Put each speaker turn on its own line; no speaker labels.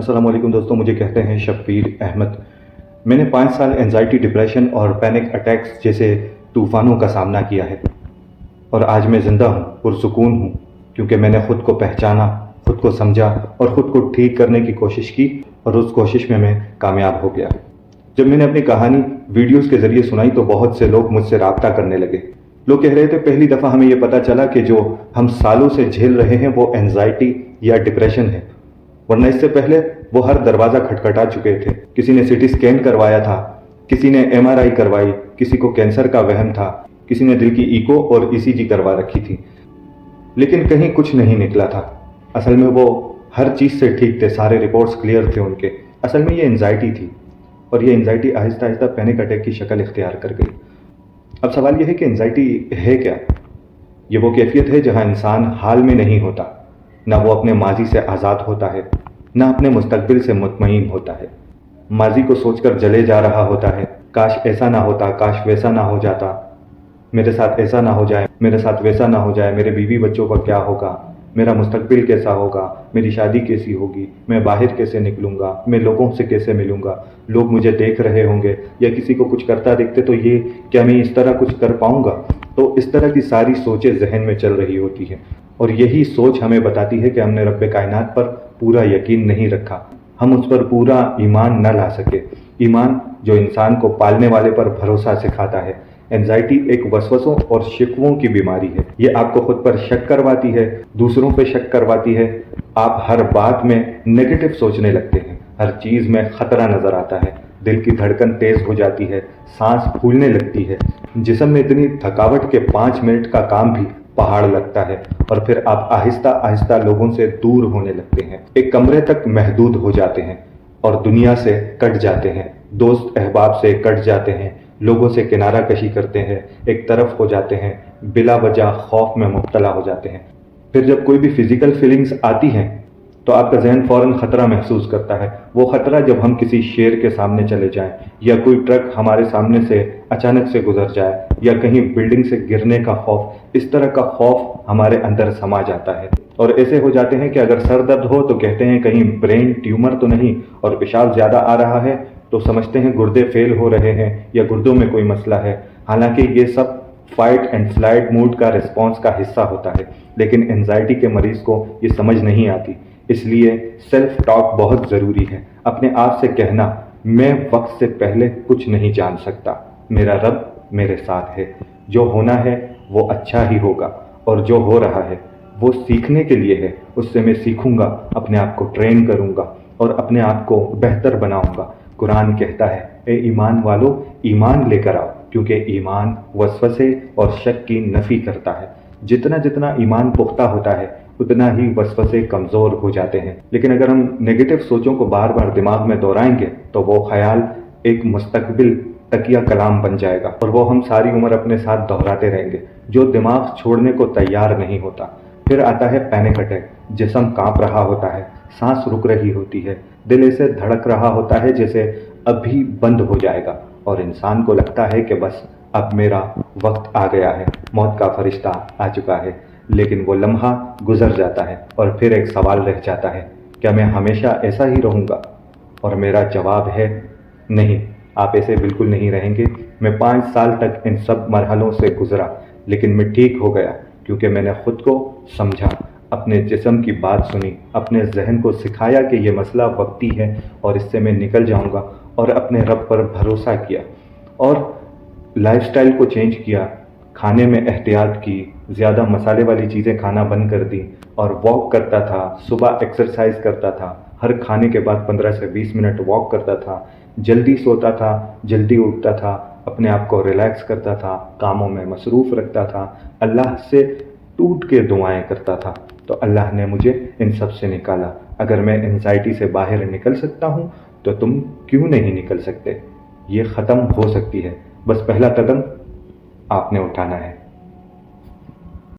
अस्सलाम वालेकुम दोस्तों, मुझे कहते हैं शब्बीर अहमद। मैंने 5 साल एंजाइटी, डिप्रेशन और पैनिक अटैक्स जैसे तूफ़ानों का सामना किया है और आज मैं ज़िंदा हूँ, पुरसुकून हूँ, क्योंकि मैंने ख़ुद को पहचाना, ख़ुद को समझा और ख़ुद को ठीक करने की कोशिश की और उस कोशिश में मैं कामयाब हो गया। जब मैंने अपनी कहानी वीडियोज़ के ज़रिए सुनाई तो बहुत से लोग मुझसे राब्ता करने लगे। लोग कह रहे थे पहली दफ़ा हमें ये पता चला कि जो हम सालों से झेल रहे हैं वो एंजाइटी या डिप्रेशन है, वरना इससे पहले वो हर दरवाज़ा खटखटा चुके थे। किसी ने सीटी स्कैन करवाया था, किसी ने एमआरआई करवाई, किसी को कैंसर का वहम था, किसी ने दिल की इको और ईसीजी करवा रखी थी, लेकिन कहीं कुछ नहीं निकला था। असल में वो हर चीज़ से ठीक थे, सारे रिपोर्ट्स क्लियर थे उनके। असल में ये एंजाइटी थी और ये anxiety Aahista Aahista panic attack की शक्ल इख्तियार कर गई। अब सवाल यह है कि एंजाइटी है क्या? ये वो कैफियत है जहाँ इंसान हाल में नहीं होता, ना वो अपने माजी से आज़ाद होता है, ना अपने मुस्तकबिल से मुतमईन होता है। माजी को सोचकर जले जा रहा होता है, काश ऐसा ना होता, काश वैसा ना हो जाता, मेरे साथ ऐसा ना हो जाए, मेरे साथ वैसा ना हो जाए, मेरे बीवी बच्चों का क्या होगा, मेरा मुस्तकबिल कैसा होगा, मेरी शादी कैसी होगी, मैं बाहर कैसे निकलूँगा, मैं लोगों से कैसे मिलूँगा, लोग मुझे देख रहे होंगे या किसी को कुछ करता देखते तो ये क्या मैं इस तरह कुछ कर पाऊँगा। तो इस तरह की सारी सोचें जहन में चल रही होती हैं और यही सोच हमें बताती है कि हमने रब्बे कायनात पर पूरा यकीन नहीं रखा, हम उस पर पूरा ईमान न ला सके। ईमान जो इंसान को पालने वाले पर भरोसा सिखाता है। एंजाइटी एक वसवसों और शिकवों की बीमारी है। ये आपको खुद पर शक करवाती है, दूसरों पर शक करवाती है, आप हर बात में नेगेटिव सोचने लगते हैं, हर चीज़ में ख़तरा नज़र आता है, दिल की धड़कन तेज़ हो जाती है, सांस फूलने लगती है, जिस्म में इतनी थकावट के 5 मिनट का काम भी पहाड़ लगता है और फिर आप आहिस्ता आहिस्ता लोगों से दूर होने लगते हैं, एक कमरे तक महदूद हो जाते हैं और दुनिया से कट जाते हैं, दोस्त अहबाब से कट जाते हैं, लोगों से किनारा कशी करते हैं, एक तरफ हो जाते हैं, बिला वजह खौफ में मुब्तला हो जाते हैं। फिर जब कोई भी फिजिकल फीलिंग्स आती हैं तो आपका जहन फ़ौरन ख़तरा महसूस करता है। वो ख़तरा जब हम किसी शेर के सामने चले जाएं या कोई ट्रक हमारे सामने से अचानक से गुजर जाए या कहीं बिल्डिंग से गिरने का खौफ, इस तरह का खौफ हमारे अंदर समा जाता है और ऐसे हो जाते हैं कि अगर सर दर्द हो तो कहते हैं कहीं ब्रेन ट्यूमर तो नहीं, और पेशाब ज़्यादा आ रहा है तो समझते हैं गुर्दे फेल हो रहे हैं या गुर्दों में कोई मसला है। हालांकि ये सब फाइट एंड फ्लाइट मूड का रिस्पॉन्स का हिस्सा होता है, लेकिन एंजाइटी के मरीज़ को ये समझ नहीं आती। इसलिए सेल्फ टॉक बहुत ज़रूरी है। अपने आप से कहना, मैं वक्त से पहले कुछ नहीं जान सकता, मेरा रब मेरे साथ है, जो होना है वो अच्छा ही होगा और जो हो रहा है वो सीखने के लिए है, उससे मैं सीखूंगा, अपने आप को ट्रेन करूंगा और अपने आप को बेहतर बनाऊंगा। कुरान कहता है, ए ईमान वालों, ईमान लेकर आओ, क्योंकि ईमान वसवसे और शक की नफ़ी करता है। जितना जितना ईमान पुख्ता होता है उतना ही वसवसे कमज़ोर हो जाते हैं। लेकिन अगर हम नेगेटिव सोचों को बार बार दिमाग में दोहराएंगे तो वो ख्याल एक मुस्तकबिल तकिया कलाम बन जाएगा और वो हम सारी उम्र अपने साथ दोहराते रहेंगे, जो दिमाग छोड़ने को तैयार नहीं होता। फिर आता है पैनिक अटैक। जिस्म कांप रहा होता है, सांस रुक रही होती है, दिल ऐसे धड़क रहा होता है जैसे अभी बंद हो जाएगा और इंसान को लगता है कि बस अब मेरा वक्त आ गया है, मौत का फरिश्ता आ चुका है। लेकिन वो लम्हा गुजर जाता है और फिर एक सवाल रह जाता है, क्या मैं हमेशा ऐसा ही रहूँगा? और मेरा जवाब है नहीं, आप ऐसे बिल्कुल नहीं रहेंगे। मैं 5 साल तक इन सब मरहलों से गुजरा, लेकिन मैं ठीक हो गया क्योंकि मैंने खुद को समझा, अपने जिस्म की बात सुनी, अपने जहन को सिखाया कि ये मसला वक्ती है और इससे मैं निकल जाऊंगा, और अपने रब पर भरोसा किया और लाइफस्टाइल को चेंज किया। खाने में एहतियात की, ज़्यादा मसाले वाली चीज़ें खाना बंद कर दी और वॉक करता था, सुबह एक्सरसाइज करता था, हर खाने के बाद 15 से 20 मिनट वॉक करता था, जल्दी सोता था, जल्दी उठता था, अपने आप को रिलैक्स करता था, कामों में मसरूफ़ रखता था, अल्लाह से टूट के दुआएं करता था। तो अल्लाह ने मुझे इन सब से निकाला। अगर मैं एंजाइटी से बाहर निकल सकता हूँ तो तुम क्यों नहीं निकल सकते? ये ख़त्म हो सकती है, बस पहला कदम आपने उठाना है।